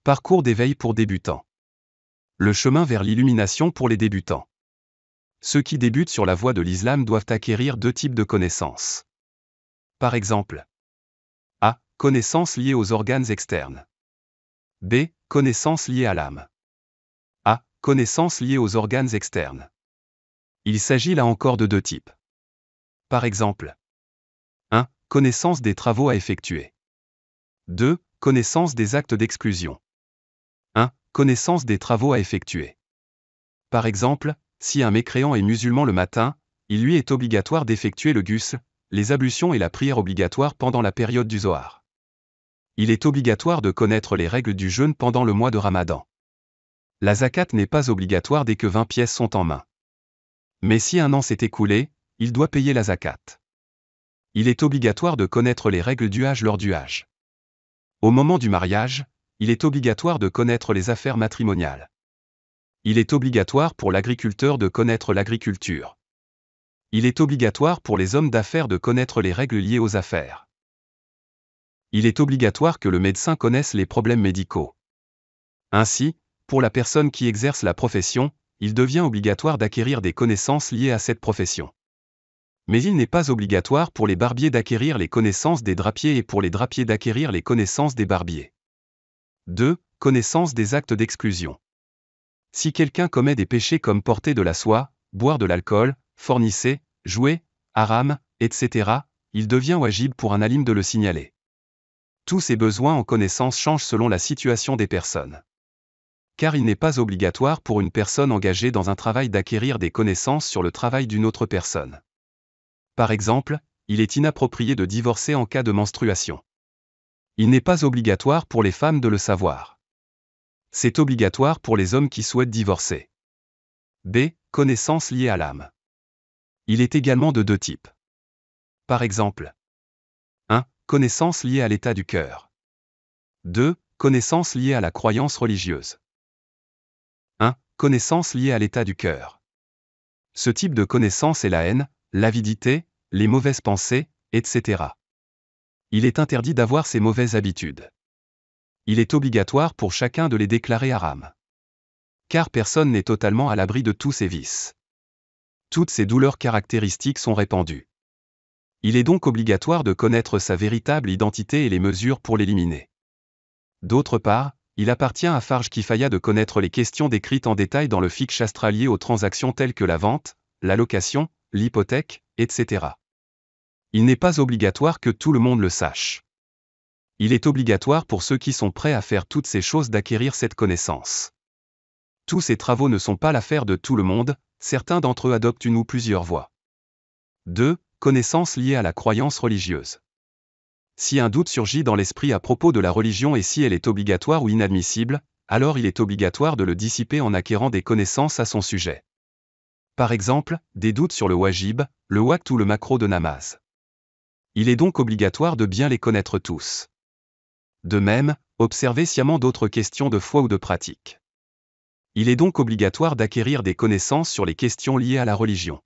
Parcours d'éveil pour débutants. Le chemin vers l'illumination pour les débutants. Ceux qui débutent sur la voie de l'islam doivent acquérir deux types de connaissances. Par exemple, A. Connaissances liées aux organes externes. B. Connaissances liées à l'âme. A. Connaissances liées aux organes externes. Il s'agit là encore de deux types. Par exemple, 1. Connaissance des travaux à effectuer. 2. Connaissance des actes d'exclusion. 1. Connaissance des travaux à effectuer. Par exemple, si un mécréant est musulman le matin, il lui est obligatoire d'effectuer le ghusl, les ablutions et la prière obligatoire pendant la période du Zohar. Il est obligatoire de connaître les règles du jeûne pendant le mois de Ramadan. La zakat n'est pas obligatoire dès que 20 pièces sont en main. Mais si un an s'est écoulé, il doit payer la zakat. Il est obligatoire de connaître les règles du hajj lors du hajj. Au moment du mariage, il est obligatoire de connaître les affaires matrimoniales. Il est obligatoire pour l'agriculteur de connaître l'agriculture. Il est obligatoire pour les hommes d'affaires de connaître les règles liées aux affaires. Il est obligatoire que le médecin connaisse les problèmes médicaux. Ainsi, pour la personne qui exerce la profession, il devient obligatoire d'acquérir des connaissances liées à cette profession. Mais il n'est pas obligatoire pour les barbiers d'acquérir les connaissances des drapiers et pour les drapiers d'acquérir les connaissances des barbiers. 2. Connaissance des actes d'exclusion. Si quelqu'un commet des péchés comme porter de la soie, boire de l'alcool, fornicer, jouer, haram, etc., il devient wajib pour un alim de le signaler. Tous ces besoins en connaissance changent selon la situation des personnes. Car il n'est pas obligatoire pour une personne engagée dans un travail d'acquérir des connaissances sur le travail d'une autre personne. Par exemple, il est inapproprié de divorcer en cas de menstruation. Il n'est pas obligatoire pour les femmes de le savoir. C'est obligatoire pour les hommes qui souhaitent divorcer. B. Connaissances liées à l'âme. Il est également de deux types. Par exemple, 1. Connaissances liées à l'état du cœur. 2. Connaissances liées à la croyance religieuse. 1. Connaissances liées à l'état du cœur. Ce type de connaissance est la haine, l'avidité, les mauvaises pensées, etc. Il est interdit d'avoir ces mauvaises habitudes. Il est obligatoire pour chacun de les déclarer haram. Car personne n'est totalement à l'abri de tous ces vices. Toutes ces douleurs caractéristiques sont répandues. Il est donc obligatoire de connaître sa véritable identité et les mesures pour l'éliminer. D'autre part, il appartient à Farj Kifaya de connaître les questions décrites en détail dans le fiqh shastra liées aux transactions telles que la vente, la location, l'hypothèque, etc. Il n'est pas obligatoire que tout le monde le sache. Il est obligatoire pour ceux qui sont prêts à faire toutes ces choses d'acquérir cette connaissance. Tous ces travaux ne sont pas l'affaire de tout le monde, certains d'entre eux adoptent une ou plusieurs voies. 2. Connaissances liées à la croyance religieuse. Si un doute surgit dans l'esprit à propos de la religion et si elle est obligatoire ou inadmissible, alors il est obligatoire de le dissiper en acquérant des connaissances à son sujet. Par exemple, des doutes sur le wajib, le waqt ou le makro de namaz. Il est donc obligatoire de bien les connaître tous. De même, observer sciemment d'autres questions de foi ou de pratique. Il est donc obligatoire d'acquérir des connaissances sur les questions liées à la religion.